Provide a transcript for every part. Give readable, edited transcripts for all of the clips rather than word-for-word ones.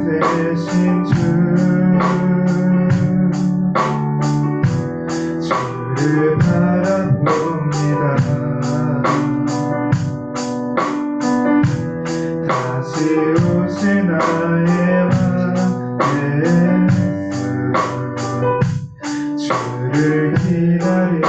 되신 주를 바라봅니다. 다시 오실 나의 왕 예수, 주를 기다립니다.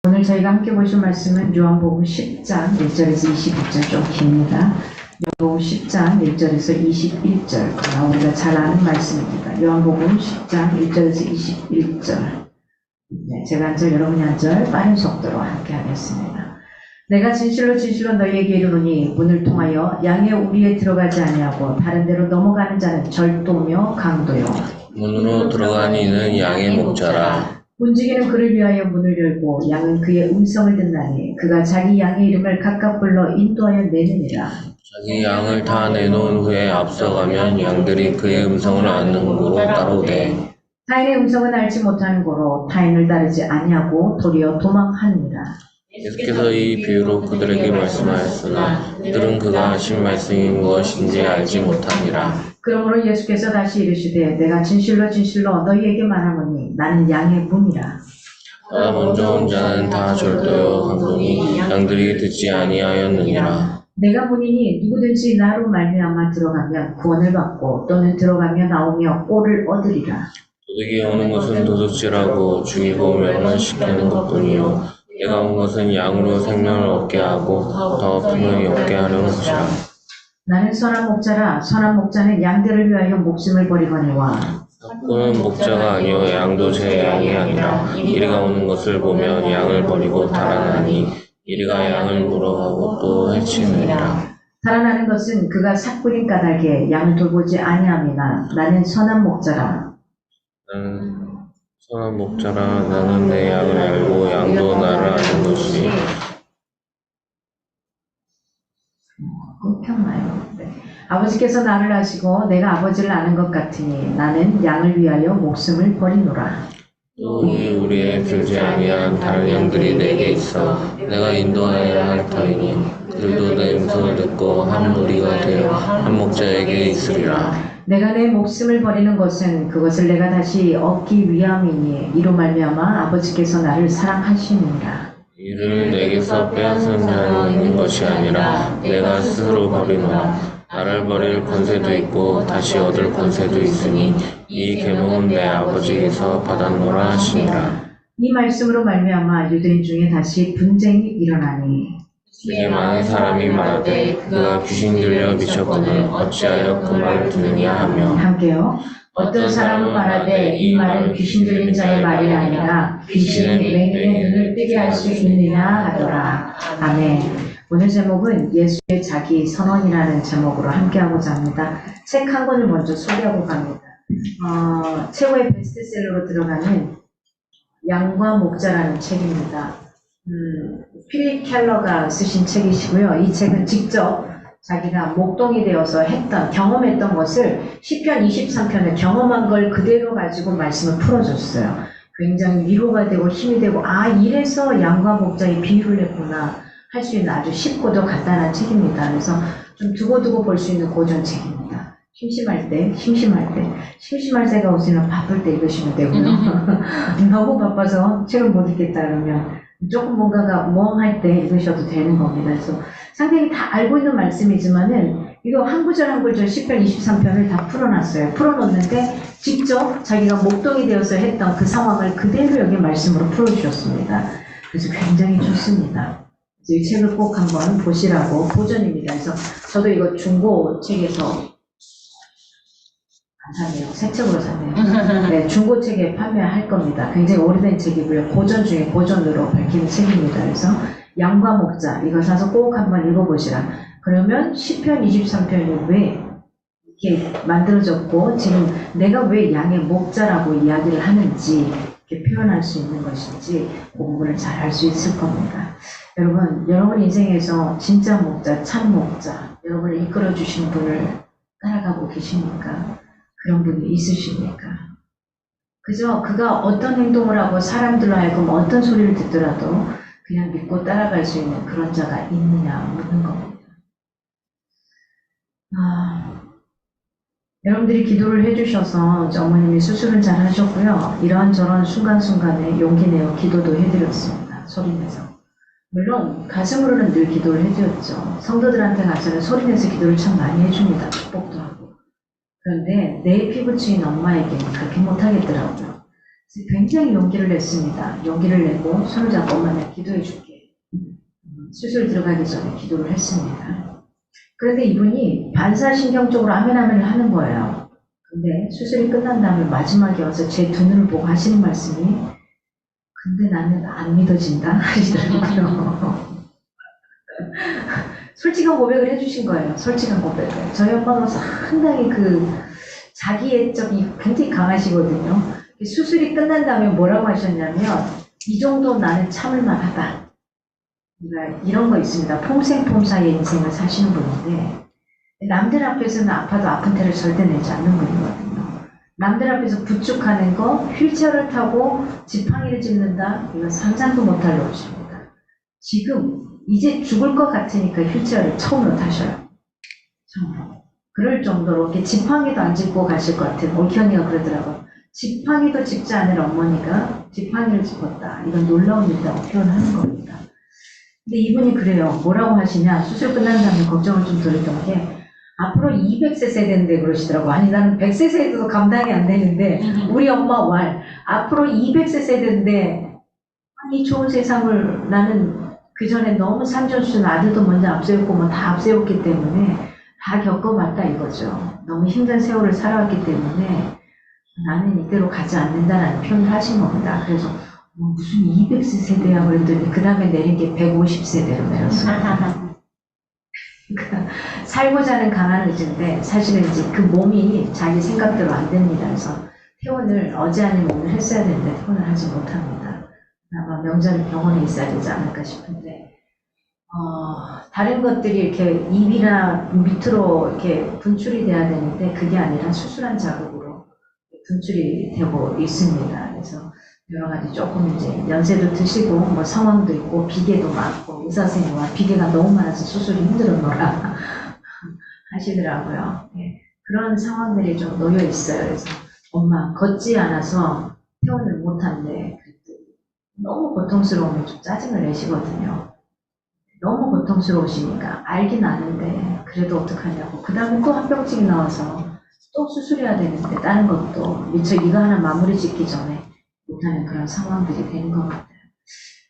오늘 저희가 함께 보실 말씀은 요한복음 10장 1절에서 22절 좀 깁니다. 요한복음 10장 1절에서 21절 그러나 우리가 잘 아는 말씀입니다. 요한복음 10장 1절에서 21절 제가 한 절 여러분이 한 절 빠른 속도로 함께 하겠습니다. 내가 진실로 진실로 너희에게 이르노니 문을 통하여 양의 우리에 들어가지 아니하고 다른 데로 넘어가는 자는 절도며 강도요 문으로 들어간 이는 양의 목자라. 문지기는 그를 위하여 문을 열고 양은 그의 음성을 듣나니 그가 자기 양의 이름을 각각 불러 인도하여 내느니라. 자기 양을 다 내놓은 후에 앞서가면 양들이 그의 음성을 아는 고로 따라오되 타인의 음성은 알지 못하는 고로 타인을 따르지 아니하고 도리어 도망하느니라. 예수께서 이 비유로 그들에게 말씀하였으나 그들은 그가 하신 말씀이 무엇인지 알지 못하니라. 그러므로 예수께서 다시 이르시되 내가 진실로 진실로 너희에게 말하노니 나는 양의 문이라. 나 먼저 온 자는 다 절도요 강도니 양들이 듣지 아니하였느니라. 내가 문이니 누구든지 나로 말미암아 들어가면 구원을 받고 또는 들어가며 나오며 꼴을 얻으리라. 도둑이 오는 것은 도둑질하고 죽이고 멸망시키는 것뿐이요 내가 온 것은 양으로 생명을 얻게 하고 더 풍성히 얻게 하려 함이라. 나는 선한 목자라. 선한 목자는 양들을 위하여 목숨을 버리거니와 삭구는 목자가 아니요 양도 제 양이 아니라 이리가 오는 것을 보면 양을 버리고 달아나니 이리가 양을 물어가고 또 해치느니라. 달아나는 것은 그가 삭구린 까닭에 양을 돌보지 아니함이나 나는 선한 목자라. 나는 선한 목자라. 나는 내 양을 알고 양도 나를 아는 것이 끊겼나요? 네. 아버지께서 나를 아시고 내가 아버지를 아는 것 같으니 나는 양을 위하여 목숨을 버리노라. 또 우리의 들지 아니한 다른 양들이 내게 있어 내가 인도하여야 할 터이니 그들도 내 음성을 듣고 한 무리가 되어 한 목자에게 있으리라. 내가 내 목숨을 버리는 것은 그것을 내가 다시 얻기 위함이니 이로 말미암아 아버지께서 나를 사랑하시느니라. 이를 내게서 빼앗은 자는 있는 것이 아니라 내가 스스로 버리노라. 나를 버릴 권세도 있고 다시 얻을 권세도 있으니 이 계명은 내 아버지께서 받았노라 하시니라. 이 말씀으로 말미암아 유대인 중에 다시 분쟁이 일어나니 중에 많은 사람이 말하되 그가 귀신 들려 미쳤거늘 어찌하여 그 말을 듣느냐 하며 함께요. 어떤 사람은 말하되 이 말은 귀신 들린 자의 말이 아니라 귀신은 맹인의 눈을 뜨게 할 수 있느냐 하더라. 아멘. 오늘 제목은 예수의 자기 선언이라는 제목으로 함께하고자 합니다. 책 한 권을 먼저 소개하고 갑니다. 최고의 베스트셀러로 들어가는 양과 목자라는 책입니다. 필립 켈러가 쓰신 책이시고요. 이 책은 직접 자기가 목동이 되어서 경험했던 것을 시편 23편에 경험한 걸 그대로 가지고 말씀을 풀어줬어요. 굉장히 위로가 되고 힘이 되고 이래서 양과 목자의 비유를 했구나 할 수 있는 아주 쉽고도 간단한 책입니다. 그래서 좀 두고두고 볼 수 있는 고전책입니다. 심심할 때가 오시면 바쁠 때 읽으시면 되고요. 너무 바빠서 책을 못 읽겠다 그러면 조금 뭔가가 멍할 때 읽으셔도 되는 겁니다. 그래서 상당히 다 알고 있는 말씀이지만은 이거 한 구절 한 구절 10편 23편을 다 풀어놨어요. 풀어놓는데 직접 자기가 목동이 되어서 했던 그 상황을 그대로 여기 말씀으로 풀어주셨습니다. 그래서 굉장히 좋습니다. 그래서 이 책을 꼭 한번 보시라고 보전입니다. 그래서 저도 이거 중고 책에서 안 샀네요. 새 책으로 샀네요. 네, 중고책에 판매할 겁니다. 굉장히 오래된 책이고요. 고전 중에 고전으로 밝히는 책입니다. 그래서 양과 목자 이거 사서 꼭 한번 읽어보시라. 그러면 10편, 23편이 왜 이렇게 만들어졌고 지금 내가 왜 양의 목자라고 이야기를 하는지 이렇게 표현할 수 있는 것인지 공부를 잘 할 수 있을 겁니다. 여러분 인생에서 진짜 목자, 참 목자, 여러분을 이끌어 주신 분을 따라가고 계십니까? 그런 분이 있으십니까? 그저 그가 어떤 행동을 하고 사람들로 하여금 어떤 소리를 듣더라도 그냥 믿고 따라갈 수 있는 그런 자가 있느냐 묻는 겁니다. 여러분들이 기도를 해주셔서 어머님이 수술은 잘 하셨고요. 이런저런 순간순간에 용기 내어 기도도 해드렸습니다. 소리내서. 물론 가슴으로는 늘 기도를 해드렸죠. 성도들한테 가서는 소리내서 기도를 참 많이 해줍니다. 축복도 하고. 그런데 내 피부치인 엄마에게는 그렇게 못하겠더라고요. 그래서 굉장히 용기를 냈습니다. 용기를 내고 손을 잡고 엄마는 기도해 줄게. 수술 들어가기 전에 기도를 했습니다. 그런데 이분이 반사신경적으로 아멘아멘을 하는 거예요. 근데 수술이 끝난 다음에 마지막에 와서 제 두 눈을 보고 하시는 말씀이 근데 나는 안 믿어진다 하시더라고요. 솔직한 고백을 해주신 거예요. 솔직한 고백을. 저희 엄마가 상당히 자기애적이 굉장히 강하시거든요. 수술이 끝난 다음에 뭐라고 하셨냐면 이 정도 나는 참을 만하다. 그러니까 이런 거 있습니다. 폼생폼사의 인생을 사시는 분인데 남들 앞에서는 아파도 아픈 태를 절대 내지 않는 분이거든요. 남들 앞에서 부축하는 거, 휠체어를 타고 지팡이를 짚는다? 이건 상상도 못할 노릇입니다. 지금 이제 죽을 것 같으니까 휠체어를 처음으로 타셔요. 처음으로. 그럴 정도로 이렇게 지팡이도 안 짚고 가실 것 같아요. 올키 언니가 그러더라고요. 지팡이도 짚지 않을 어머니가 지팡이를 짚었다. 이건 놀라운 일이라고 표현하는 겁니다. 근데 이분이 그래요. 뭐라고 하시냐. 수술 끝난 다음에 걱정을 좀 들었던 게 앞으로 200세 되는데 그러시더라고. 아니 나는 100세 세대도 감당이 안 되는데 우리 엄마 왈 앞으로 200세 되는데 이 좋은 세상을 나는 그 전에 너무 산전수전 아들도 먼저 앞세웠고 뭐 다 앞세웠기 때문에 다 겪어봤다 이거죠. 너무 힘든 세월을 살아왔기 때문에 나는 이대로 가지 않는다라는 표현을 하신 겁니다. 그래서 무슨 200세 세대야 그랬더니 그 다음에 내린 게 150세대로 내렸어요. 그러니까 살고자 하는 강한 의지인데 사실은 이제 그 몸이 자기 생각대로 안 됩니다. 그래서 퇴원을 어제 아니면 오늘 했어야 되는데 퇴원을 하지 못합니다. 아마 명절에 병원에 있어야 되지 않을까 싶은데 다른 것들이 이렇게 입이나 밑으로 이렇게 분출이 돼야 되는데 그게 아니라 수술한 자극으로 분출이 되고 있습니다. 그래서 여러 가지 조금 이제 연세도 드시고 뭐 상황도 있고 비계도 많고 의사 선생님과 비계가 너무 많아서 수술이 힘들었노라 하시더라고요. 네. 그런 상황들이 좀 놓여 있어요. 그래서 엄마 걷지 않아서 퇴원을 못한대. 너무 고통스러우면 좀 짜증을 내시거든요. 너무 고통스러우시니까 알긴 아는데 그래도 어떡하냐고. 그 다음에 또 합병증이 나와서 또 수술해야 되는데 다른 것도 미처 이거 하나 마무리 짓기 전에 못하는 그런 상황들이 되는 것 같아요.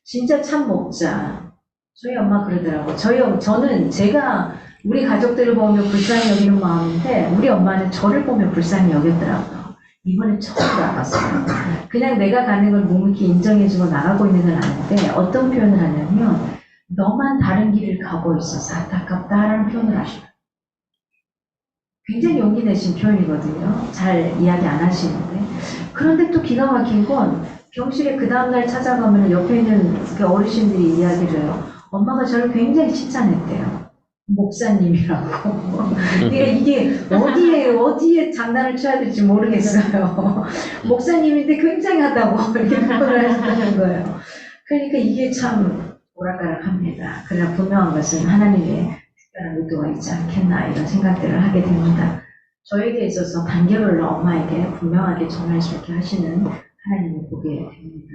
진짜 참 목자. 저희 엄마 그러더라고요. 저는 제가 우리 가족들을 보면 불쌍히 여기는 마음인데 우리 엄마는 저를 보면 불쌍히 여겼더라고요. 이번에 처음 알았어요. 그냥 내가 가는 걸 묵묵히 인정해주고 나가고 있는 건 아닌데 어떤 표현을 하냐면 너만 다른 길을 가고 있어서 안타깝다라는 표현을 하셔요. 굉장히 용기 내신 표현이거든요. 잘 이야기 안 하시는데 그런데 또 기가 막힌 건 병실에 그 다음날 찾아가면 옆에 있는 그 어르신들이 이야기를 해요. 엄마가 저를 굉장히 칭찬했대요. 목사님이라고. 그러니까 이게 어디에 장난을 쳐야 될지 모르겠어요. 목사님인데 굉장하다고 이렇게 표현을 하셨다는 거예요. 그러니까 이게 참 오락가락합니다. 그러나 분명한 것은 하나님의 특별한 의도가 있지 않겠나 이런 생각들을 하게 됩니다. 저에게 있어서 단계별로 엄마에게 분명하게 전할 수 있게 하시는 하나님을 보게 됩니다.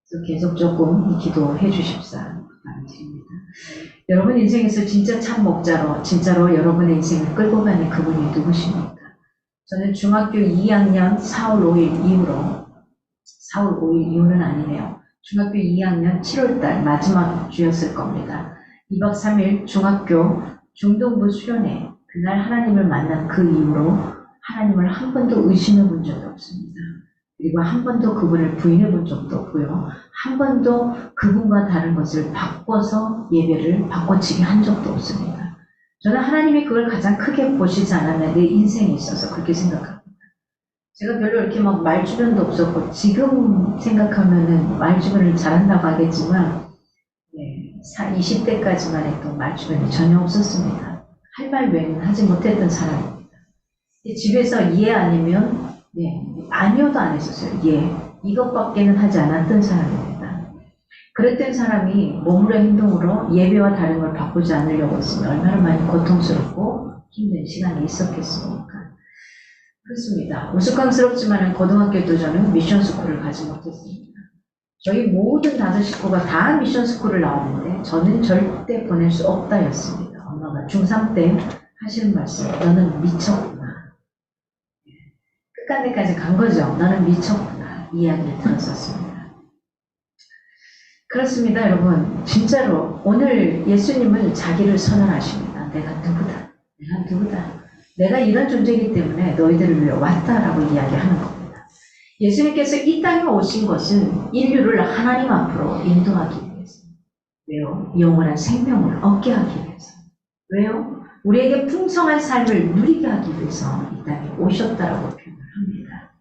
그래서 계속 조금 기도해 주십사 부탁드립니다. 여러분 인생에서 진짜 참 목자로 진짜로 여러분의 인생을 끌고 가는 그분이 누구십니까? 저는 중학교 2학년 4월 5일 이후로 4월 5일 이후는 아니네요. 중학교 2학년 7월달 마지막 주였을 겁니다. 2박 3일 중학교 중등부 수련회 그날 하나님을 만난 그 이후로 하나님을 한 번도 의심해 본 적이 없습니다. 그리고 한 번도 그분을 부인해 본 적도 없고요. 한 번도 그분과 다른 것을 바꿔서 예배를 바꿔치기 한 적도 없습니다. 저는 하나님이 그걸 가장 크게 보시지 않았나 내 인생에 있어서 그렇게 생각합니다. 제가 별로 이렇게 막 말주변도 없었고 지금 생각하면은 말주변을 잘한다고 하겠지만 20대까지만 했던 말주변이 전혀 없었습니다. 할 말 외에는 하지 못했던 사람입니다. 집에서 예 아니면 아니요도 안 했었어요. 예. 이것밖에는 하지 않았던 사람입니다. 그랬던 사람이 몸으로 행동으로 예배와 다른 걸 바꾸지 않으려고 했으면 얼마나 많이 고통스럽고 힘든 시간이 있었겠습니까? 그렇습니다. 우스꽝스럽지만 고등학교 때 저는 미션 스쿨을 가지 못했습니다. 저희 모든 5 식구가 다 미션 스쿨을 나왔는데 저는 절대 보낼 수 없다였습니다. 엄마가 중3 때 하시는 말씀, 너는 미쳤구나. 끝간데까지 간 거죠. 너는 미쳤구나. 이야기를 들었었습니다. 그렇습니다, 여러분. 진짜로 오늘 예수님은 자기를 선언하십니다. 내가 누구다. 내가 누구다. 내가 이런 존재이기 때문에 너희들을 위해 왔다라고 이야기하는 겁니다. 예수님께서 이 땅에 오신 것은 인류를 하나님 앞으로 인도하기 위해서. 왜요? 영원한 생명을 얻게 하기 위해서. 왜요? 우리에게 풍성한 삶을 누리게 하기 위해서 이 땅에 오셨다라고 표현을 합니다.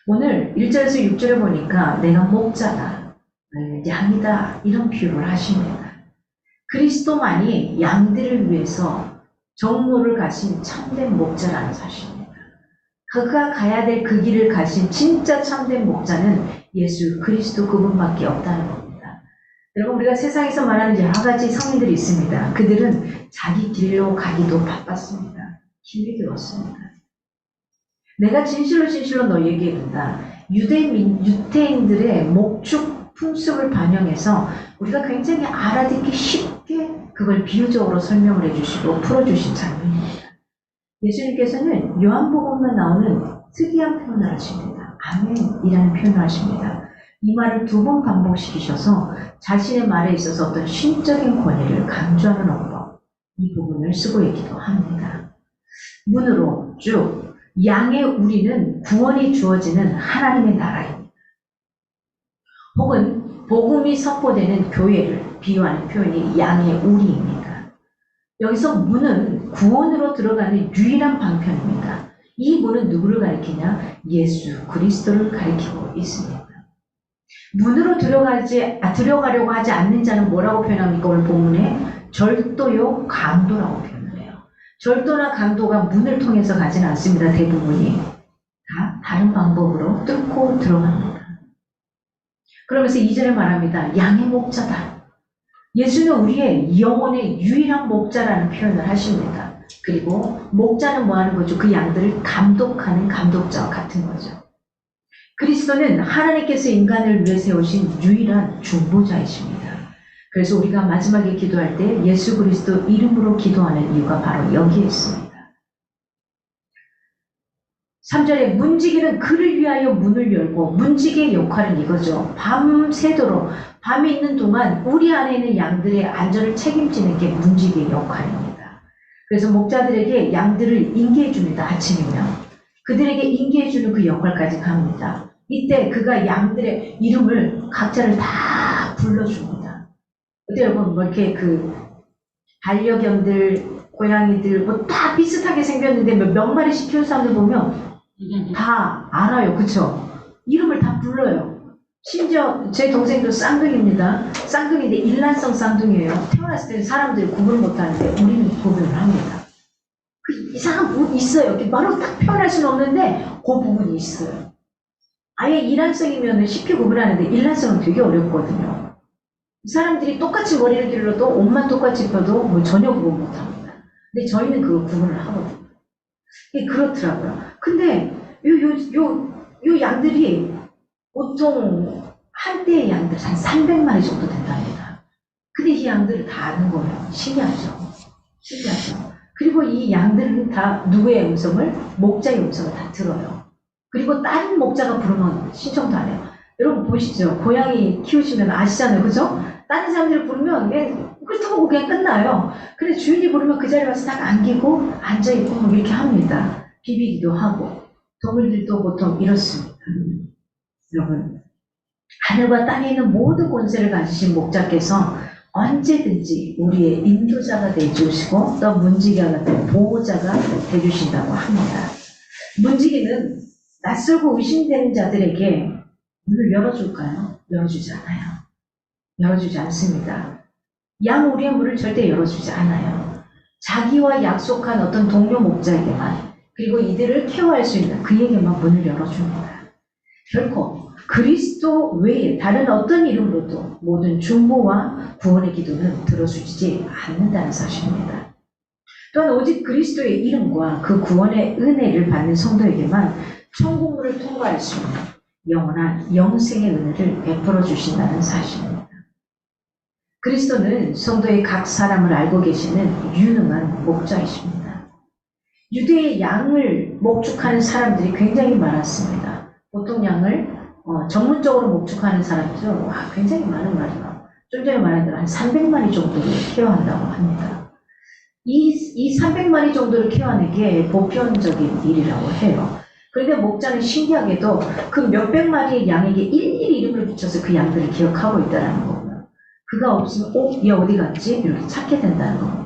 오늘 1절에서 6절에 보니까 내가 목자다, 양이다 이런 표현을 하십니다. 그리스도만이 양들을 위해서 정로를 가신 참된 목자라는 사실입니다. 그가 가야 될 그 길을 가신 진짜 참된 목자는 예수 그리스도 그분밖에 없다는 겁니다. 여러분 우리가 세상에서 말하는 여러 가지 성인들이 있습니다. 그들은 자기 길로 가기도 바빴습니다. 힘이 들었습니다. 내가 진실로 너희에게 이른다. 유대인들의 목축 풍습을 반영해서 우리가 굉장히 알아듣기 쉽게 그걸 비유적으로 설명을 해주시고 풀어주신 장면입니다. 예수님께서는 요한복음에 나오는 특이한 표현을 하십니다. 아멘이라는 표현을 하십니다. 이 말을 2번 반복시키셔서 자신의 말에 있어서 어떤 신적인 권위를 강조하는 언법, 이 부분을 쓰고 있기도 합니다. 문으로 쭉 양의 우리는 구원이 주어지는 하나님의 나라입니다. 혹은 복음이 선포되는 교회를 비유하는 표현이 양의 우리입니다. 여기서 문은 구원으로 들어가는 유일한 방편입니다. 이 문은 누구를 가리키냐? 예수 그리스도를 가리키고 있습니다. 문으로 들어가려고 하지 않는 자는 뭐라고 표현합니까? 오늘 본문에 절도요 강도라고 표현을 해요. 절도나 강도가 문을 통해서 가지는 않습니다. 대부분이 다 다른 방법으로 뚫고 들어갑니다. 그러면서 2절에 말합니다. 양의 목자다. 예수는 우리의 영혼의 유일한 목자라는 표현을 하십니다. 그리고 목자는 뭐 하는 거죠? 그 양들을 감독하는 감독자와 같은 거죠. 그리스도는 하나님께서 인간을 위해 세우신 유일한 중보자이십니다. 그래서 우리가 마지막에 기도할 때 예수 그리스도 이름으로 기도하는 이유가 바로 여기에 있습니다. 3절에 문지기는 그를 위하여 문을 열고, 문지기의 역할은 이거죠. 밤새도록 밤이 있는 동안 우리 안에 있는 양들의 안전을 책임지는 게 문지기의 역할입니다. 그래서 목자들에게 양들을 인계해 줍니다. 아침이면 그들에게 인계해 주는 그 역할까지 합니다. 이때 그가 양들의 이름을 각자를 다 불러줍니다. 어때 여러분, 뭐 이렇게 그 반려견들, 고양이들 뭐 다 비슷하게 생겼는데 몇 마리씩 키우는 사람들 보면 다 알아요. 그쵸? 이름을 다 불러요. 심지어 제 동생도 쌍둥이입니다. 쌍둥이인데 일란성 쌍둥이에요. 태어났을 때 사람들이 구분을 못하는데 우리는 구분을 합니다. 그 이상한 부분이 있어요. 이렇게 바로 딱 표현할 수는 없는데 그 부분이 있어요. 아예 일란성이면 쉽게 구분하는데 일란성은 되게 어렵거든요. 사람들이 똑같이 머리를 길러도 옷만 똑같이 입혀도 뭐 전혀 구분 못합니다. 근데 저희는 그 구분을 하거든요. 이게 그렇더라고요. 근데 요 양들이 보통 한때의 양들 한 300마리 정도 된답니다. 근데 이 양들을 다 아는 거예요. 신기하죠? 신기하죠? 그리고 이 양들은 다 누구의 음성을? 목자의 음성을 다 들어요. 그리고 다른 목자가 부르면 신청도 안 해요. 여러분 보시죠. 고양이 키우시면 아시잖아요. 그죠? 다른 사람들이 부르면 그냥 훑어보고 그냥 끝나요. 근데 주인이 부르면 그 자리에 와서 딱 안기고 앉아있고 뭐 이렇게 합니다. 비비기도 하고. 동물들도 보통 이렇습니다. 여러분, 하늘과 땅에 있는 모든 권세를 가지신 목자께서 언제든지 우리의 인도자가 되주시고 또 문지기와 같은 보호자가 되주신다고 합니다. 문지기는 낯설고 의심되는 자들에게 문을 열어줄까요? 열어주지 않아요. 열어주지 않습니다. 양 우리의 문을 절대 열어주지 않아요. 자기와 약속한 어떤 동료 목자에게만, 그리고 이들을 케어할 수 있는 그에게만 문을 열어줍니다. 결코 그리스도 외에 다른 어떤 이름으로도 모든 중보와 구원의 기도는 들어주지 않는다는 사실입니다. 또한 오직 그리스도의 이름과 그 구원의 은혜를 받는 성도에게만 천국문을 통과할 수 있는 영원한 영생의 은혜를 베풀어 주신다는 사실입니다. 그리스도는 성도의 각 사람을 알고 계시는 유능한 목자이십니다. 유대의 양을 목축하는 사람들이 굉장히 많았습니다. 보통 양을 전문적으로 목축하는 사람들은 굉장히 많은 말이에요. 좀 전에 말한 대로 한 300마리 정도를 케어한다고 합니다. 이 300마리 정도를 케어하는 게 보편적인 일이라고 해요. 그런데 목자는 신기하게도 그 몇백 마리의 양에게 일일이 이름을 붙여서 그 양들을 기억하고 있다는 거고요. 그가 없으면 얘 어디 갔지? 이렇게 찾게 된다는 겁니다.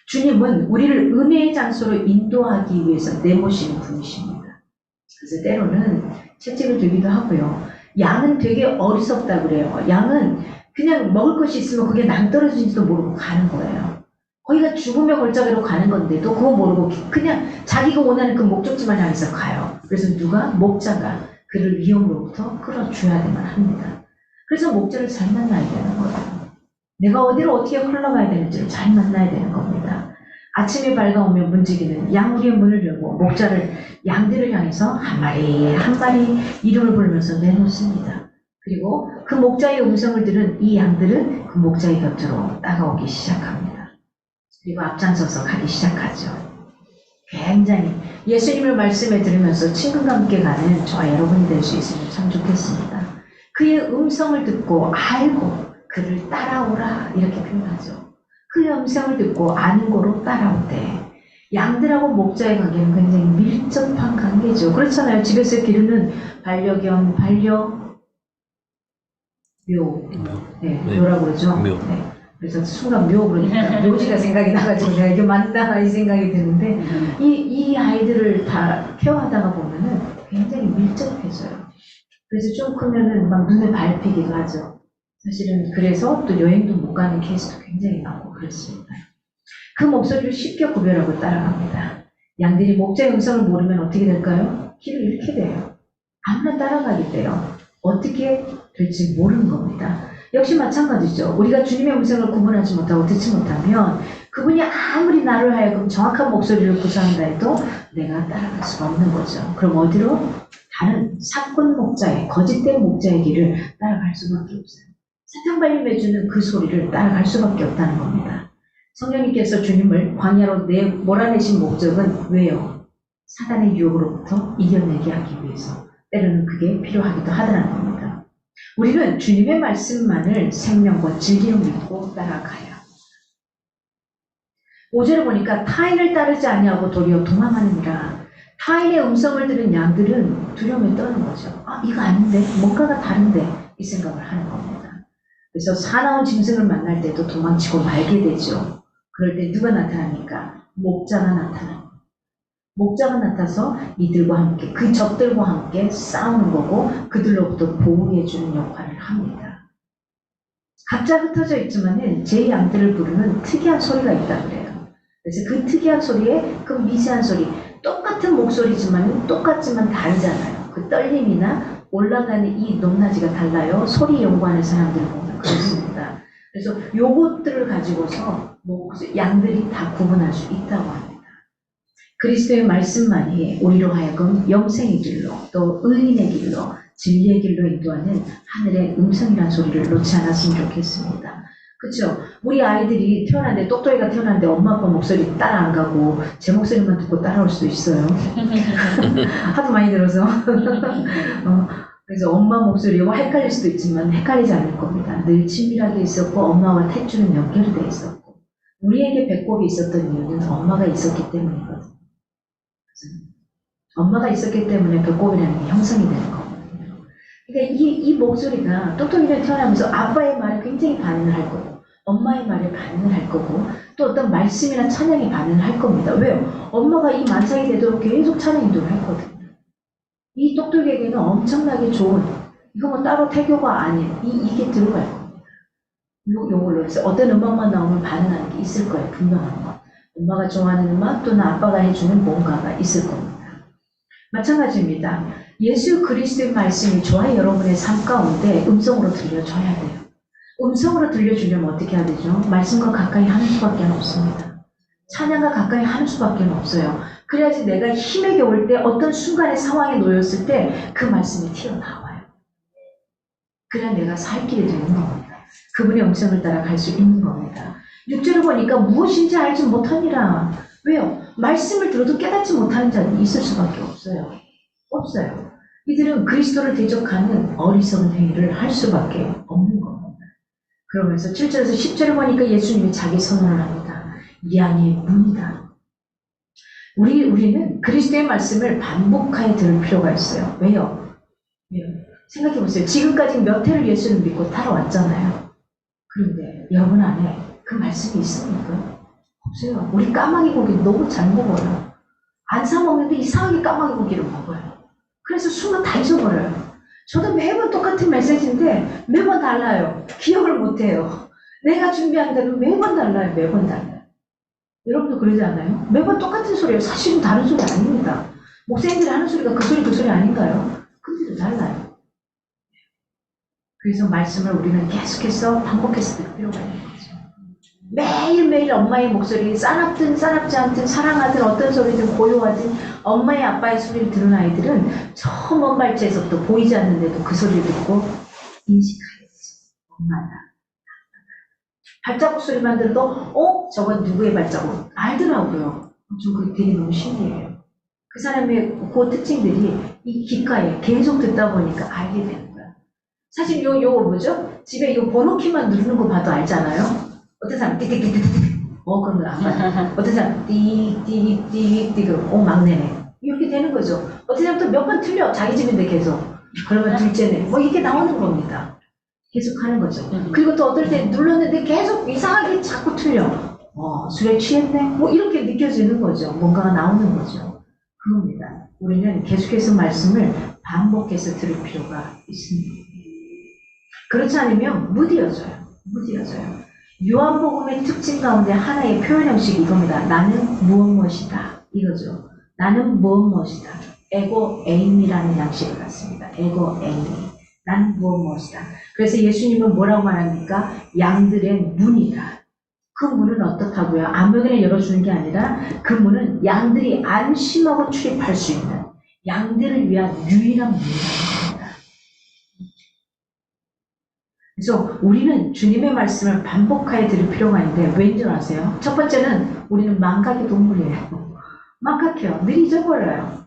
주님은 우리를 은혜의 장소로 인도하기 위해서 내모시는 분이십니다. 그래서 때로는 채찍을 들기도 하고요. 양은 되게 어리석다 그래요. 양은 그냥 먹을 것이 있으면 그게 낭떠러진지도 모르고 가는 거예요. 거기가 죽음의 골짜기로 가는 건데도 그거 모르고 그냥 자기가 원하는 그 목적지만 향해서 가요. 그래서 누가? 목자가 그를 위험으로부터 끌어줘야만 합니다. 그래서 목자를 잘 만나야 되는 거예요. 내가 어디로 어떻게 흘러가야 되는지를 잘 만나야 되는 겁니다. 아침이 밝아오면 문지기는 양우리의 문을 열고 목자를 양들을 향해서 한 마리 한 마리 이름을 부르면서 내놓습니다. 그리고 그 목자의 음성을 들은 이 양들은 그 목자의 곁으로 따라오기 시작합니다. 그리고 앞장서서 가기 시작하죠. 굉장히 예수님을 말씀에 들으면서 친구가 함께 가는 저와 여러분이 될 수 있으면 참 좋겠습니다. 그의 음성을 듣고 알고 그를 따라오라 이렇게 표현하죠. 그의 음성을 듣고 아는 고로 따라오되, 양들하고 목자의 관계는 굉장히 밀접한 관계죠. 그렇잖아요. 집에서 기르는 반려견, 반려묘, 네, 묘라고 그러죠. 묘. 네. 그래서 순간 묘 그러니까 묘지가 생각이 나가지고 내가 이게 맞나 이 생각이 드는데 이 아이들을 다 케어하다가 보면은 굉장히 밀접해져요. 그래서 좀 크면은 막 눈에 밟히기도 하죠. 사실은 그래서 또 여행도 못 가는 케이스도 굉장히 많고 그렇습니다. 그 목소리를 쉽게 구별하고 따라갑니다. 양들이 목자의 음성을 모르면 어떻게 될까요? 길을 잃게 돼요. 아무나 따라가게 돼요. 어떻게 될지 모르는 겁니다. 역시 마찬가지죠. 우리가 주님의 음성을 구분하지 못하고 듣지 못하면 그분이 아무리 나를 하여금 정확한 목소리를 구사한다 해도 내가 따라갈 수가 없는 거죠. 그럼 어디로? 다른 사건 목자의, 거짓된 목자의 길을 따라갈 수밖에 없어요. 사탕 발림해주는 그 소리를 따라갈 수밖에 없다는 겁니다. 성령님께서 주님을 광야로 몰아내신 목적은 왜요? 사단의 유혹으로부터 이겨내게 하기 위해서. 때로는 그게 필요하기도 하다는 겁니다. 우리는 주님의 말씀만을 생명과 진리로 믿고 따라가야. 5절을 보니까 타인을 따르지 아니하고 도리어 도망하느니라. 타인의 음성을 들은 양들은 두려움에 떠는 거죠. 이거 아닌데? 뭔가가 다른데? 이 생각을 하는 겁니다. 그래서 사나운 짐승을 만날 때도 도망치고 말게 되죠. 그럴 때 누가 나타납니까? 목자가 나타납니다. 목자가 나타나서 이들과 함께, 그 적들과 함께 싸우는 거고 그들로부터 보호해주는 역할을 합니다. 각자 흩어져 있지만은 제 양들을 부르는 특이한 소리가 있다 그래요. 그래서 그 특이한 소리에 그 미세한 소리, 똑같은 목소리지만 똑같지만 다르잖아요. 그 떨림이나 올라가는 이 높낮이가 달라요. 소리 연구하는 사람들을 보면 그렇습니다. 그래서 요것들을 가지고서 양들이 다 구분할 수 있다고 합니다. 그리스도의 말씀만이 우리로 하여금 영생의 길로 또 의인의 길로 진리의 길로 인도하는 하늘의 음성이라는 소리를 놓지 않았으면 좋겠습니다. 그렇죠? 우리 아이들이 태어났는데 똑똑이가 태어났는데 엄마 아빠 목소리 따라 안 가고 제 목소리만 듣고 따라올 수도 있어요. 하도 많이 들어서 그래서 엄마 목소리와 헷갈릴 수도 있지만 헷갈리지 않을 겁니다. 늘 친밀하게 있었고 엄마와 탯줄은 연결이 돼 있었고 우리에게 배꼽이 있었던 이유는 엄마가 있었기 때문이거든요. 엄마가 있었기 때문에 배꼽이라는 게 형성이 되는 거거든요. 그러니까 이 목소리가 똑똑이를 태어나면서 아빠의 말에 굉장히 반응을 할 거고 엄마의 말에 반응을 할 거고 또 어떤 말씀이나 찬양에 반응을 할 겁니다. 왜요? 엄마가 이 만삭이 되도록 계속 찬양 인도를 했거든요. 이 똑똑이에게는 엄청나게 좋은 이거 뭐 따로 태교가 아닌 이게 들어갈 겁니다. 요걸로 해서 어떤 음악만 나오면 반응하는 게 있을 거예요. 분명한 거. 엄마가 좋아하는 음악 또는 아빠가 해주는 뭔가가 있을 겁니다. 마찬가지입니다. 예수 그리스도의 말씀이 저와 여러분의 삶 가운데 음성으로 들려줘야 돼요. 음성으로 들려주려면 어떻게 해야 되죠? 말씀과 가까이 하는 수밖에 없습니다. 찬양과 가까이 하는 수밖에 없어요. 그래야지 내가 힘에 겨울 때 어떤 순간의 상황에 놓였을 때 그 말씀이 튀어나와요. 그래야 내가 살 길이 되는 겁니다. 그분의 음성을 따라 갈 수 있는 겁니다. 6절을 보니까 무엇인지 알지 못하니라. 왜요? 말씀을 들어도 깨닫지 못하는 자는 있을 수밖에 없어요. 없어요. 이들은 그리스도를 대적하는 어리석은 행위를 할 수밖에 없는 겁니다. 그러면서 7절에서 10절을 보니까 예수님이 자기 선언을 합니다. 이 안이 문이다. 우리는 그리스도의 말씀을 반복하여 들을 필요가 있어요. 왜요? 생각해보세요. 지금까지 몇 해를 예수를 믿고 따라왔잖아요. 그런데 여러분 안에 그 말씀이 있습니까? 없어요. 우리 까마귀 고기 너무 잘 먹어요. 안 사 먹는데 이상하게 까마귀 고기를 먹어요. 그래서 순간 다 잊어버려요. 저도 매번 똑같은 메시지인데 매번 달라요. 기억을 못해요. 내가 준비한 대로 매번 달라요. 매번 달라요. 여러분도 그러지 않아요? 매번 똑같은 소리예요. 사실은 다른 소리 아닙니다. 목사님들이 하는 소리가 그 소리 아닌가요? 근데도 달라요. 그래서 말씀을 우리는 계속해서 반복해서 들을 필요가 있는 거죠. 매일매일 엄마의 목소리, 싸납든 싸납지 않든 사랑하든 어떤 소리든 고요하든 엄마의 아빠의 소리를 들은 아이들은 저 먼 발치에서부터 보이지 않는데도 그 소리를 듣고 인식하게 되죠. 엄마다. 발자국 소리만 들어도 저건 누구의 발자국 알더라고요. 좀 그게 되게 너무 신기해요. 그 사람의 그 특징들이 이 귓가에 계속 듣다 보니까 알게 되는 거야. 사실 요거 뭐죠? 집에 요 번호키만 누르는 거 봐도 알잖아요. 어떤 사람 띠띠띠띠띠 그런 거 안 봐요. 어떤 사람 띠띠띠띠띠 그럼 막내네 이렇게 되는 거죠. 어떤 사람 또 몇 번 틀려 자기 집인데 계속 그러면 둘째네 이게 나오는 겁니다. 계속 하는 거죠. 그리고 또 어떨 때 눌렀는데 계속 이상하게 자꾸 틀려. 술에 취했네? 이렇게 느껴지는 거죠. 뭔가가 나오는 거죠. 그겁니다. 우리는 계속해서 말씀을 반복해서 들을 필요가 있습니다. 그렇지 않으면 무디어져요. 요한복음의 특징 가운데 하나의 표현 형식이 이겁니다. 나는 무엇이다. 이거죠. 나는 무엇이다. 에고 에임이라는 양식을 갖습니다. 에고 에임. 나는 무엇이다. 그래서 예수님은 뭐라고 말합니까? 양들의 문이다. 그 문은 어떻다고요? 아무에게나 열어주는 게 아니라 그 문은 양들이 안심하고 출입할 수 있는 양들을 위한 유일한 문이라는 겁니다. 그래서 우리는 주님의 말씀을 반복하여 들을 필요가 있는데 왠 줄 아세요? 첫 번째는 우리는 망각의 동물이에요. 망각해요. 늘 잊어버려요.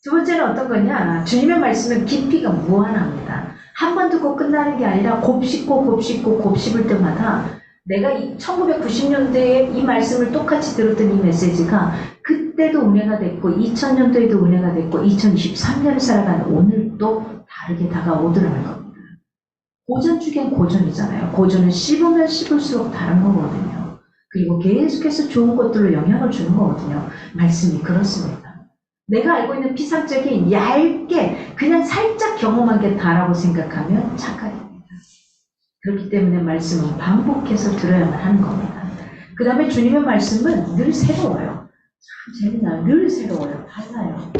두 번째는 어떤 거냐? 주님의 말씀은 깊이가 무한합니다. 한 번 듣고 끝나는 게 아니라 곱씹을 때마다 내가 1990년대에 이 말씀을 똑같이 들었던 이 메시지가 그때도 은혜가 됐고 2000년도에도 은혜가 됐고 2023년을 살아가는 오늘도 다르게 다가오더라는 겁니다. 고전 중엔 고전이잖아요. 고전은 씹으면 씹을수록 다른 거거든요. 그리고 계속해서 좋은 것들로 영향을 주는 거거든요. 말씀이 그렇습니다. 내가 알고 있는 피상적인 얇게 그냥 살짝 경험한 게 다라고 생각하면 착각입니다. 그렇기 때문에 말씀은 반복해서 들어야만 하는 겁니다. 그 다음에 주님의 말씀은 늘 새로워요. 참 재미나요. 늘 새로워요. 달라요.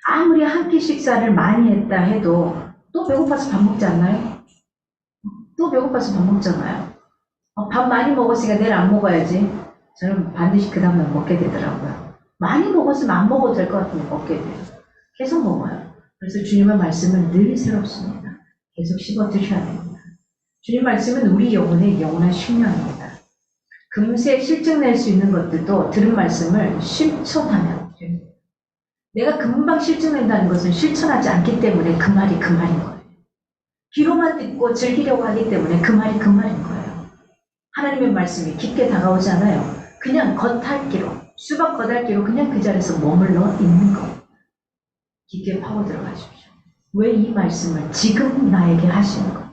아무리 한 끼 식사를 많이 했다 해도 또 배고파서 밥 먹지 않나요? 또 배고파서 밥 먹잖아요. 밥 많이 먹었으니까 내일 안 먹어야지. 저는 반드시 그 다음날 먹게 되더라고요. 많이 먹었으면 안 먹어도 될 것 같으면 먹게 돼요. 계속 먹어요. 그래서 주님의 말씀은 늘 새롭습니다. 계속 씹어 드셔야 됩니다. 주님 말씀은 우리 영혼의 영원한 식량입니다. 금세 실증낼 수 있는 것들도 들은 말씀을 실천하면 됩니다. 내가 금방 실증낸다는 것은 실천하지 않기 때문에 그 말이 그 말인 거예요. 귀로만 듣고 즐기려고 하기 때문에 그 말이 그 말인 거예요. 하나님의 말씀이 깊게 다가오지 않아요. 그냥 겉핥기로, 수박 겉핥기로 그냥 그 자리에서 머물러 있는 거. 깊게 파고 들어가십시오. 왜 이 말씀을 지금 나에게 하시는 걸까?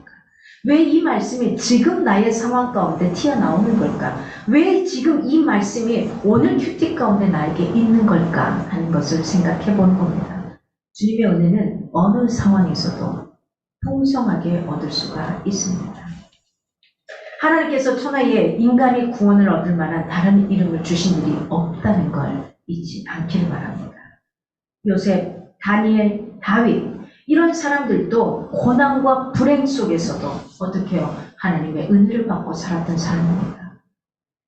왜 이 말씀이 지금 나의 상황 가운데 튀어나오는 걸까? 왜 지금 이 말씀이 오늘 큐티 가운데 나에게 있는 걸까? 하는 것을 생각해 보는 겁니다. 주님의 은혜는 어느 상황에서도 풍성하게 얻을 수가 있습니다. 하나님께서 천하에 인간이 구원을 얻을 만한 다른 이름을 주신 일이 없다는 걸 잊지 않기를 바랍니다. 요셉, 다니엘, 다윗 이런 사람들도 고난과 불행 속에서도 어떻게 해요? 하나님의 은혜를 받고 살았던 사람입니다.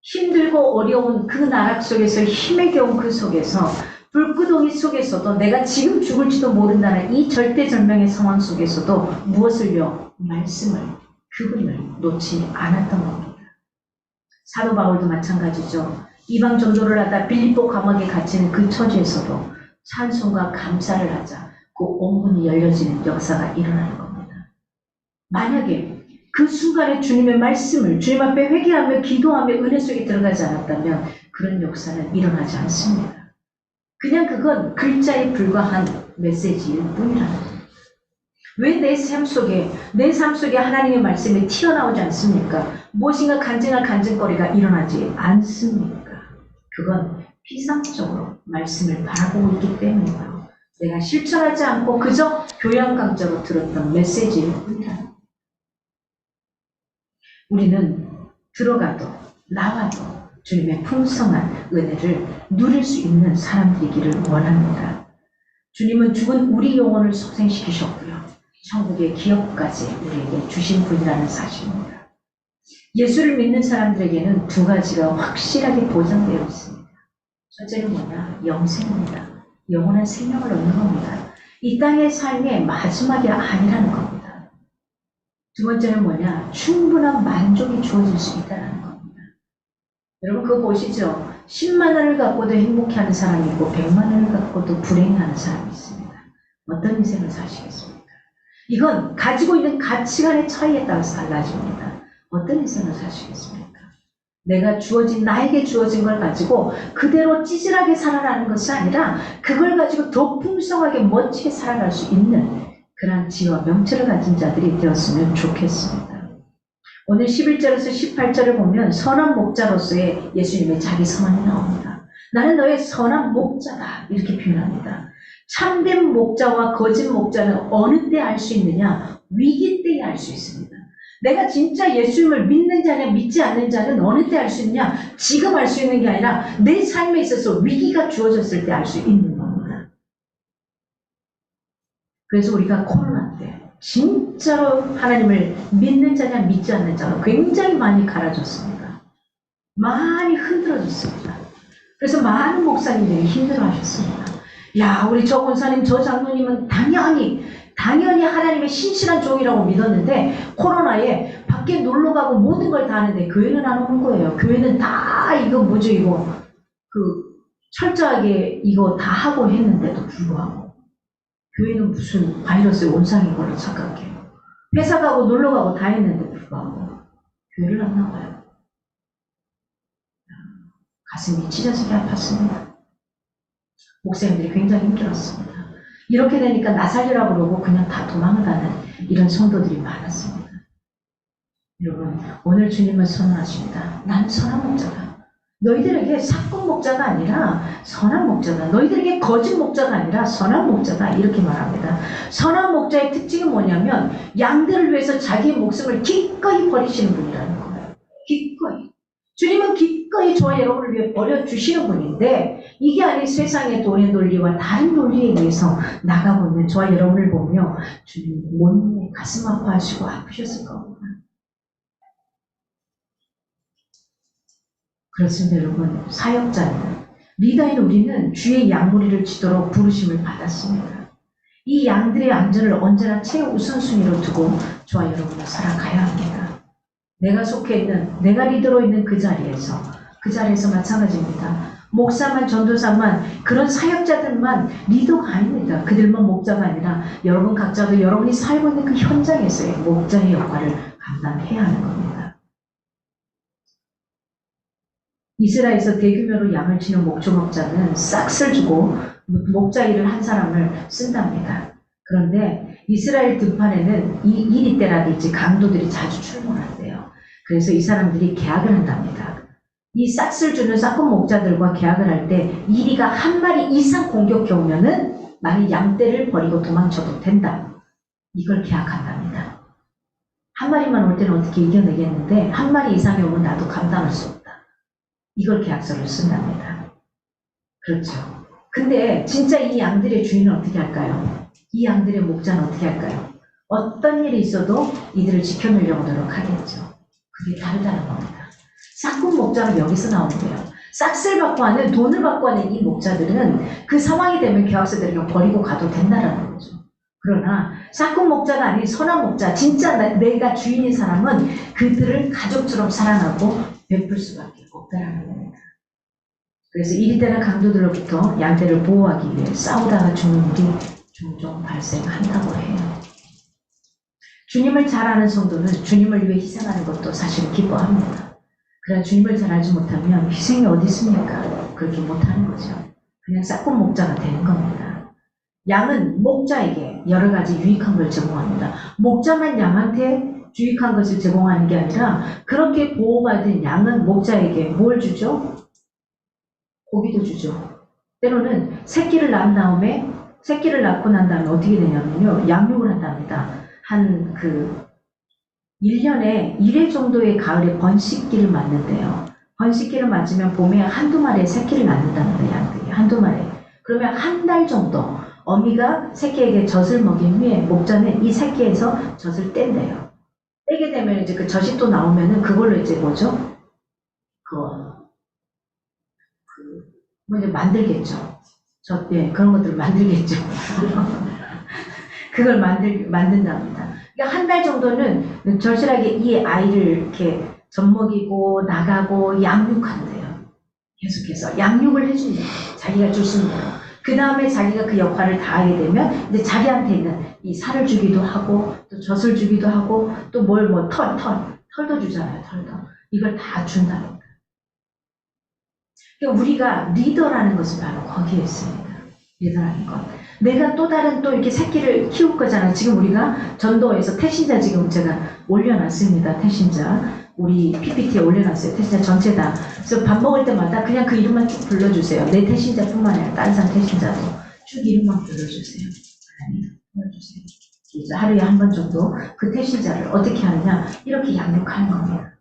힘들고 어려운 그 나락 속에서 힘에 겨운 그 속에서 불구덩이 속에서도 내가 지금 죽을지도 모른다는 이 절대절명의 상황 속에서도 무엇을요? 말씀을, 그분을 놓지 않았던 겁니다. 사도 바울도 마찬가지죠. 이방 전도를 하다 빌립보 감옥에 갇히는 그 처지에서도 찬송과 감사를 하자 그 온문이 열려지는 역사가 일어나는 겁니다. 만약에 그 순간에 주님의 말씀을 주님 앞에 회개하며 기도하며 은혜 속에 들어가지 않았다면 그런 역사는 일어나지 않습니다. 그냥 그건 글자에 불과한 메시지일 뿐이라는 겁니다. 왜 내 삶 속에 하나님의 말씀이 튀어나오지 않습니까? 무엇인가 간증할 간증거리가 일어나지 않습니까? 그건 피상적으로 말씀을 바라보고 있기 때문이고요. 내가 실천하지 않고 그저 교양 강좌로 들었던 메시지일 뿐이다. 우리는 들어가도 나와도 주님의 풍성한 은혜를 누릴 수 있는 사람들이기를 원합니다. 주님은 죽은 우리 영혼을 속생시키셨고요. 천국의 기업까지 우리에게 주신 분이라는 사실입니다. 예수를 믿는 사람들에게는 두 가지가 확실하게 보장되어 있습니다. 첫째는 뭐냐? 영생입니다. 영원한 생명을 얻는 겁니다. 이 땅의 삶의 마지막이 아니라는 겁니다. 두 번째는 뭐냐? 충분한 만족이 주어질 수 있다는 겁니다. 여러분 그거 보시죠. 10만 원을 갖고도 행복해하는 사람이 있고 100만 원을 갖고도 불행해하는 사람이 있습니다. 어떤 인생을 사시겠습니까? 이건 가지고 있는 가치관의 차이에 따라서 달라집니다. 어떤 인생을 사시겠습니까? 내가 나에게 주어진 걸 가지고 그대로 찌질하게 살아가는 것이 아니라 그걸 가지고 더 풍성하게 멋지게 살아갈 수 있는 그런 지혜와 명철을 가진 자들이 되었으면 좋겠습니다. 오늘 11절에서 18절을 보면 선한 목자로서의 예수님의 자기 선언이 나옵니다. 나는 너의 선한 목자다 이렇게 표현합니다. 참된 목자와 거짓 목자는 어느 때 알 수 있느냐? 위기 때에 알 수 있습니다. 내가 진짜 예수님을 믿는 자냐 믿지 않는 자는 어느 때 알 수 있느냐? 지금 알 수 있는 게 아니라 내 삶에 있어서 위기가 주어졌을 때 알 수 있는 겁니다. 그래서 우리가 코로나 때 진짜로 하나님을 믿는 자냐 믿지 않는 자가 굉장히 많이 갈라졌습니다. 많이 흔들어졌습니다. 그래서 많은 목사님들이 힘들어하셨습니다. 야, 우리 저 권사님, 저 장로님은 당연히 하나님의 신실한 종이라고 믿었는데 코로나에 밖에 놀러가고 모든 걸 다 하는데 교회는 안 오는 거예요. 교회는 다 이거 뭐죠 이거 철저하게 이거 다 하고 했는데도 불구하고 교회는 무슨 바이러스의 온상인 걸로 착각해요. 회사 가고 놀러 가고 다 했는데 불구하고 교회를 안 나와요. 가슴이 찢어지게 아팠습니다. 목사님들이 굉장히 힘들었습니다. 이렇게 되니까 나 살리라고 그러고 그냥 다 도망을 가는 이런 성도들이 많았습니다. 여러분 오늘 주님은 선언하십니다. 난 선한 목자다. 너희들에게 사건 목자가 아니라 선한 목자다. 너희들에게 거짓 목자가 아니라 선한 목자다. 이렇게 말합니다. 선한 목자의 특징이 뭐냐면 양들을 위해서 자기의 목숨을 기꺼이 버리시는 분이라는 거예요. 기꺼이. 주님은 기꺼이 저와 여러분을 위해 버려주시는 분인데 이게 아닌 세상의 돈의 논리와 다른 논리에 의해서 나가고 있는 저와 여러분을 보며 주님 몸에 가슴 아파하시고 아프셨을 겁니다. 그렇습니다. 여러분 사역자는 리더인 우리는 주의 양무리를 치도록 부르심을 받았습니다. 이 양들의 안전을 언제나 최우선순위로 두고 저와 여러분은 살아가야 합니다. 내가 속해 있는, 내가 리더로 있는 그 자리에서 마찬가지입니다. 목사만, 전도사만, 그런 사역자들만 리더가 아닙니다. 그들만 목자가 아니라 여러분 각자도 여러분이 살고 있는 그 현장에서의 목자의 역할을 감당해야 하는 겁니다. 이스라엘에서 대규모로 양을 치는 목조목자는 싹쓸 주고 목자 일을 한 사람을 쓴답니다. 그런데 이스라엘 들판에는 이 이리떼라든지 강도들이 자주 출몰한대요. 그래서 이 사람들이 계약을 한답니다. 이 싹쓸 주는 싹꾼 목자들과 계약을 할 때 이리가 한 마리 이상 공격해 오면은 만약 양떼를 버리고 도망쳐도 된다. 이걸 계약한답니다. 한 마리만 올 때는 어떻게 이겨내겠는데 한 마리 이상이 오면 나도 감당할 수 없다. 이걸 계약서를 쓴답니다. 그렇죠. 근데 진짜 이 양들의 주인은 어떻게 할까요? 이 양들의 목자는 어떻게 할까요? 어떤 일이 있어도 이들을 지켜내려고 노력하겠죠. 그게 다르다는 겁니다. 싹꾼 목자는 여기서 나오는데요. 싹쓸 받고 하는, 돈을 받고 하는 이 목자들은 그 상황이 되면 계약서대로 버리고 가도 된다라는 거죠. 그러나 싹꾼 목자가 아닌 선한 목자, 진짜 내가 주인인 사람은 그들을 가족처럼 사랑하고 베풀 수밖에 없다라는 겁니다. 그래서 이리떼나 강도들로부터 양떼를 보호하기 위해 싸우다가 죽는 일이 종종 발생한다고 해요. 주님을 잘 아는 성도는 주님을 위해 희생하는 것도 사실은 기뻐합니다. 그러나 주님을 잘 알지 못하면 희생이 어디 있습니까? 그렇게 못하는 거죠. 그냥 싹꾼 목자가 되는 겁니다. 양은 목자에게 여러 가지 유익한 걸 제공합니다. 목자만 양한테 유익한 것을 제공하는 게 아니라 그렇게 보호받은 양은 목자에게 뭘 주죠? 고기도 주죠. 때로는 새끼를 낳고 난 다음에 어떻게 되냐면요. 양육을 한답니다. 1년에 1회 정도의 가을에 번식기를 맞는데요. 번식기를 맞으면 봄에 한두 마리의 새끼를 낳는답니다. 양들이 한두 마리. 그러면 한 달 정도 어미가 새끼에게 젖을 먹인 후에 목자는 이 새끼에서 젖을 뗀대요. 떼게 되면 이제 그 젖이 또 나오면은 그걸로 이제 뭐죠? 이제 만들겠죠. 그런 것들을 만들겠죠. 그걸 만든답니다. 그러니까 한 달 정도는 절실하게 이 아이를 이렇게 젖먹이고 나가고 양육한대요. 계속해서 양육을 해준대요. 자기가 줄 수 있는 대로. 그 다음에 자기가 그 역할을 다하게 되면 이제 자기한테 있는 이 살을 주기도 하고 또 젖을 주기도 하고 또 털도 주잖아요. 털도. 이걸 다 준답니다. 그러니까 우리가 리더라는 것은 바로 거기에 있습니다. 리더라는 것. 내가 또 다른 또 이렇게 새끼를 키울 거잖아요. 지금 우리가 전도에서 태신자 지금 제가 올려놨습니다. 태신자. 우리 PPT에 올려놨어요. 태신자 전체 다. 그래서 밥 먹을 때마다 그냥 그 이름만 쭉 불러주세요. 내 태신자뿐만 아니라 다른 사람 태신자도 쭉 이름만 불러주세요. 불러주세요. 이제 하루에 한 번 정도 그 태신자를 어떻게 하느냐 이렇게 양육하는 겁니다.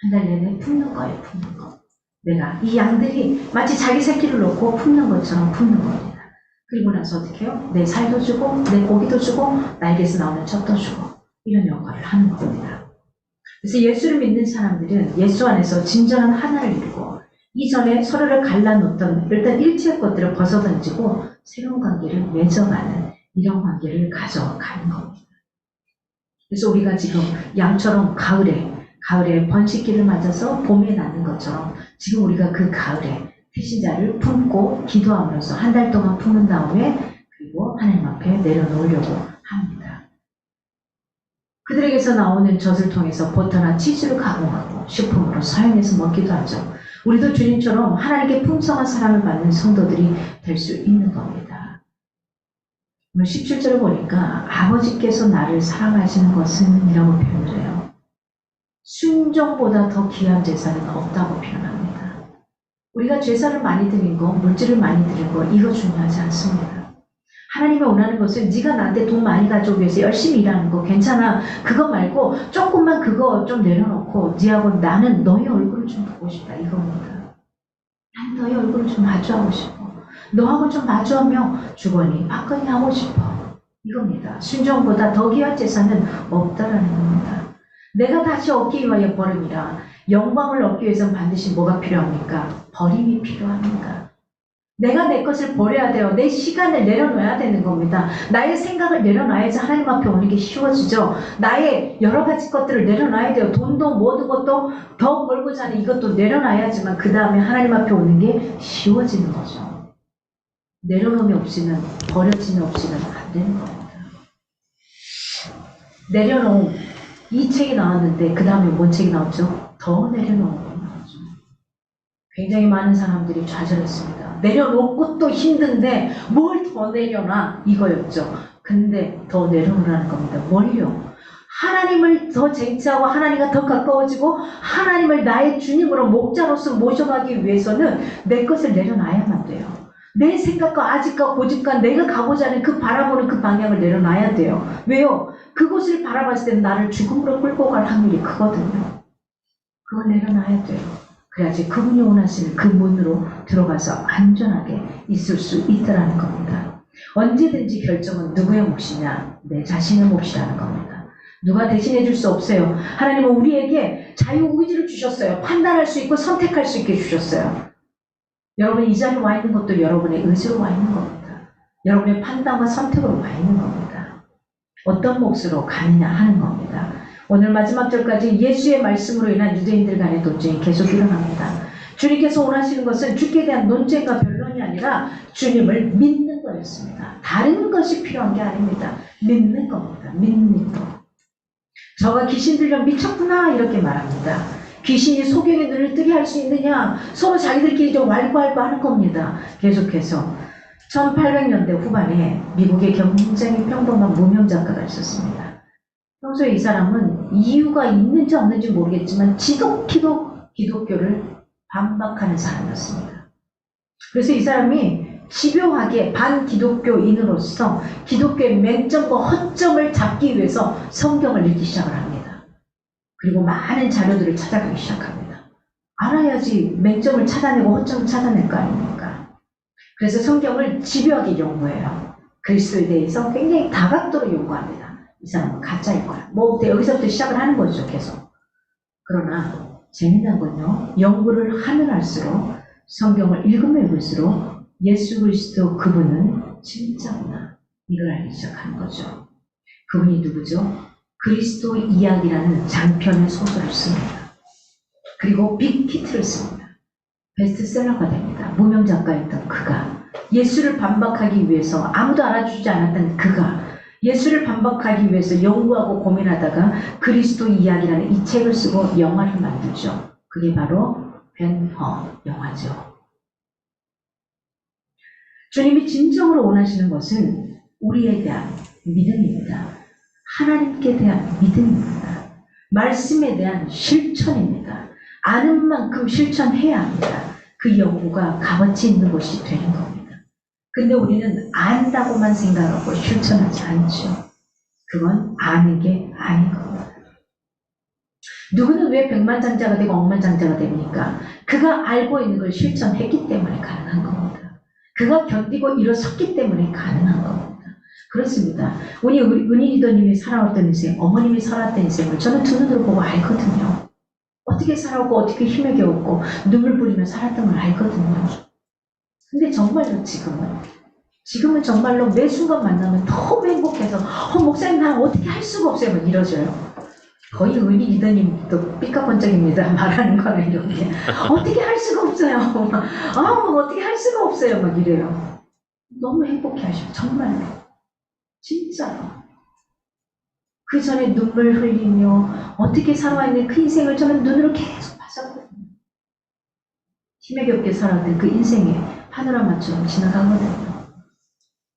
한 달 내내 품는 거예요. 품는 거. 내가 이 양들이 마치 자기 새끼를 놓고 품는 것처럼 품는 겁니다. 그리고 나서 어떻게 해요? 내 살도 주고 내 고기도 주고 날개에서 나오는 젖도 주고 이런 역할을 하는 겁니다. 그래서 예수를 믿는 사람들은 예수 안에서 진정한 하나를 이루고 이전에 서로를 갈라놓던 일단 일체의 것들을 벗어던지고 새로운 관계를 맺어가는 이런 관계를 가져가는 겁니다. 그래서 우리가 지금 양처럼 가을에 번식기를 맞아서 봄에 나는 것처럼 지금 우리가 그 가을에 태신자를 품고 기도함으로써 한 달 동안 품은 다음에 그리고 하나님 앞에 내려놓으려고 합니다. 그들에게서 나오는 젖을 통해서 버터나 치즈를 가공하고 식품으로 사용해서 먹기도 하죠. 우리도 주님처럼 하나님께 풍성한 사랑을 받는 성도들이 될 수 있는 겁니다. 17절을 보니까 아버지께서 나를 사랑하시는 것은 이라고 표현을 해요. 순종보다 더 귀한 제사는 없다고 표현합니다. 우리가 제사를 많이 드린 거, 물질을 많이 드린 거 이거 중요하지 않습니다. 하나님이 원하는 것은 네가 나한테 돈 많이 가져오기 위해서 열심히 일하는 거 괜찮아. 그거 말고 조금만 그거 좀 내려놓고 네하고 나는 너의 얼굴을 좀 보고 싶다 이겁니다. 나는 너의 얼굴을 좀 마주하고 싶어. 너하고 좀 마주하며 주거니 받거니 하고 싶어. 이겁니다. 순종보다 더 귀한 제사는 없다라는 겁니다. 내가 다시 얻기 위하여 버림이라. 영광을 얻기 위해서는 반드시 뭐가 필요합니까? 버림이 필요합니다. 내가 내 것을 버려야 돼요. 내 시간을 내려놓아야 되는 겁니다. 나의 생각을 내려놔야지 하나님 앞에 오는 게 쉬워지죠. 나의 여러 가지 것들을 내려놔야 돼요. 돈도 모든 것도 더 벌고자 하는 이것도 내려놔야지만 그 다음에 하나님 앞에 오는 게 쉬워지는 거죠. 내려놓음이 없이는, 버려짐이 없이는 안 되는 겁니다. 내려놓음, 이 책이 나왔는데 그 다음에 뭔 책이 나왔죠? 더 내려놓음이 나왔죠. 굉장히 많은 사람들이 좌절했습니다. 내려놓고 또 힘든데 뭘 더 내려놔? 이거였죠. 근데 더 내려놓으라는 겁니다. 뭘요? 하나님을 더 쟁취하고 하나님과 더 가까워지고 하나님을 나의 주님으로 목자로서 모셔가기 위해서는 내 것을 내려놔야만 돼요. 내 생각과 아직과 고집과 내가 가고자 하는 그 바라보는 그 방향을 내려놔야 돼요. 왜요? 그곳을 바라봤을 때 나를 죽음으로 끌고 갈 확률이 크거든요. 그걸 내려놔야 돼요. 그래야지 그분이 원하시는 그 문으로 들어가서 안전하게 있을 수 있다라는 겁니다. 언제든지 결정은 누구의 몫이냐? 내 자신의 몫이라는 겁니다. 누가 대신해 줄 수 없어요. 하나님은 우리에게 자유의지를 주셨어요. 판단할 수 있고 선택할 수 있게 주셨어요. 여러분 이 자리에 와 있는 것도 여러분의 의지로 와 있는 겁니다. 여러분의 판단과 선택으로 와 있는 겁니다. 어떤 몫으로 가느냐 하는 겁니다. 오늘 마지막 절까지 예수의 말씀으로 인한 유대인들 간의 논쟁이 계속 일어납니다. 주님께서 원하시는 것은 주께 대한 논쟁과 변론이 아니라 주님을 믿는 거였습니다. 다른 것이 필요한 게 아닙니다. 믿는 겁니다. 믿는 것. 저가 귀신 들려 미쳤구나 이렇게 말합니다. 귀신이 소경의 눈을 뜨게 할 수 있느냐? 서로 자기들끼리 좀 왈가왈부 하는 겁니다. 계속해서 1800년대 후반에 미국에 굉장히 평범한 무명 작가가 있었습니다. 평소에 이 사람은 이유가 있는지 없는지 모르겠지만 기독교를 반박하는 사람이었습니다. 그래서 이 사람이 집요하게 반기독교인으로서 기독교의 맹점과 허점을 잡기 위해서 성경을 읽기 시작을 합니다. 그리고 많은 자료들을 찾아가기 시작합니다. 알아야지 맹점을 찾아내고 허점을 찾아낼 거 아닙니까? 그래서 성경을 집요하게 연구해요. 그리스도에 대해서 굉장히 다각도로 연구합니다. 이 사람은 가짜일 거야. 여기서부터 시작을 하는 거죠, 계속. 그러나 재미난 건요, 연구를 하면 할수록 성경을 읽으면 읽을수록 예수 그리스도 그분은 진짜구나. 이걸 알기 시작하는 거죠. 그분이 누구죠? 그리스도 이야기라는 장편의 소설을 씁니다. 그리고 빅히트를 씁니다. 베스트셀러가 됩니다. 무명 작가였던 그가 예수를 반박하기 위해서 아무도 알아주지 않았던 그가 예수를 반박하기 위해서 연구하고 고민하다가 그리스도 이야기라는 이 책을 쓰고 영화를 만들죠. 그게 바로 벤허 영화죠. 주님이 진정으로 원하시는 것은 우리에 대한 믿음입니다. 하나님께 대한 믿음입니다. 말씀에 대한 실천입니다. 아는 만큼 실천해야 합니다. 그 연구가 값어치 있는 것이 되는 겁니다. 근데 우리는 안다고만 생각하고 실천하지 않죠. 그건 아는 게 아닌 겁니다. 누구는 왜 백만장자가 되고 억만장자가 됩니까? 그가 알고 있는 걸 실천했기 때문에 가능한 겁니다. 그가 견디고 일어섰기 때문에 가능한 겁니다. 그렇습니다. 우리 은희리더님이 살아왔던 인생, 어머님이 살아왔던 인생을 저는 두 눈으로 보고 알거든요. 어떻게 살아오고 어떻게 힘에 겨웠고 눈물 뿌리며 살았던 걸 알거든요. 근데 정말로 지금은 정말로 매 순간 만나면 너무 행복해서 목사님 나 어떻게 할 수가 없어요. 막 이러져요. 거의 은희 리더님도 삐까번쩍입니다. 말하는 거는 이렇게 어떻게 할 수가 없어요. 어떻게 할 수가 없어요. 막 이래요. 너무 행복해 하셔. 정말로. 진짜로. 그 전에 눈물 흘리며 어떻게 살아왔는 그 인생을 저는 눈으로 계속 봤었거든요. 힘에 겹게 살아왔던 그 인생에 파노라마처럼 지나가거든요.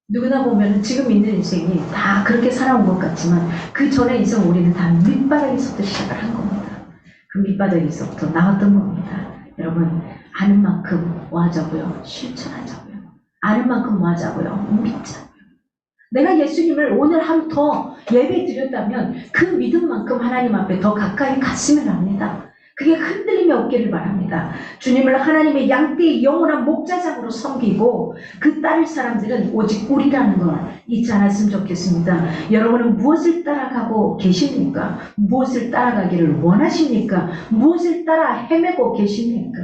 누구나 보면 지금 있는 인생이 다 그렇게 살아온 것 같지만 그 전의 인생 우리는 다 밑바닥에서부터 시작을 한 겁니다. 그 밑바닥에서부터 나왔던 겁니다. 여러분 아는 만큼 뭐 하자고요? 실천하자고요. 아는 만큼 뭐 하자고요? 믿자고요. 내가 예수님을 오늘 하루 더 예배 드렸다면 그 믿음만큼 하나님 앞에 더 가까이 갔으면 합니다. 그게 흔들림이 없기를 바랍니다. 주님을 하나님의 양떼의 영원한 목자장으로 섬기고 그 따를 사람들은 오직 우리라는 걸 잊지 않았으면 좋겠습니다. 여러분은 무엇을 따라가고 계십니까? 무엇을 따라가기를 원하십니까? 무엇을 따라 헤매고 계십니까?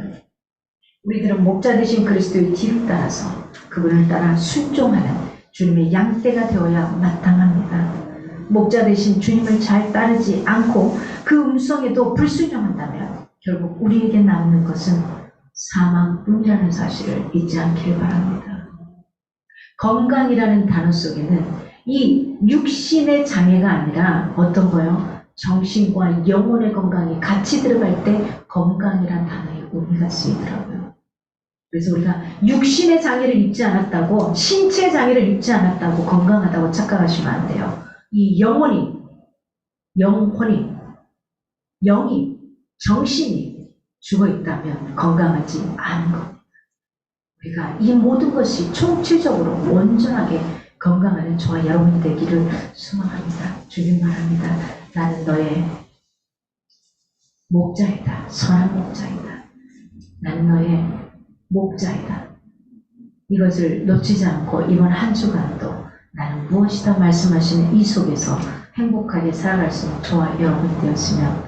우리들은 목자 되신 그리스도의 뒤를 따라서 그분을 따라 순종하는 주님의 양떼가 되어야 마땅합니다. 목자 되신 주님을 잘 따르지 않고 그 음성에도 불순종한다면 결국 우리에게 남는 것은 사망뿐이라는 사실을 잊지 않기를 바랍니다. 건강이라는 단어 속에는 이 육신의 장애가 아니라 어떤 거요? 정신과 영혼의 건강이 같이 들어갈 때 건강이란 단어의 의미가 쓰이더라고요. 그래서 우리가 육신의 장애를 입지 않았다고, 신체 장애를 입지 않았다고 건강하다고 착각하시면 안 돼요. 이 영혼이, 영이, 정신이 죽어있다면 건강하지 않은 겁니다. 우리가 이 모든 것이 총체적으로 온전하게 건강하는 저와 여러분이 되기를 소망합니다. 주님 말합니다. 나는 너의 목자이다. 선한 목자이다. 나는 너의 목자이다. 이것을 놓치지 않고 이번 한 주간도 나는 무엇이다 말씀하시는 이 속에서 행복하게 살아갈 수 있는 저와 여러분이 되었으면